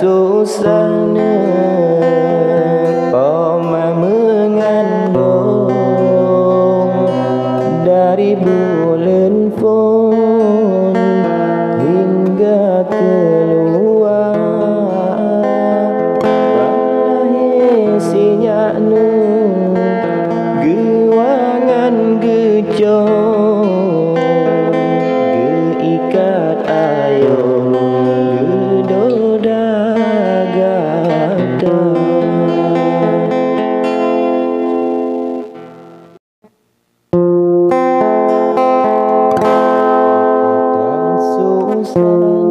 susahnya koma mengandung dari bulan pun hingga keluar wallahi sinyaknya gewangan gejong geikat ayo susah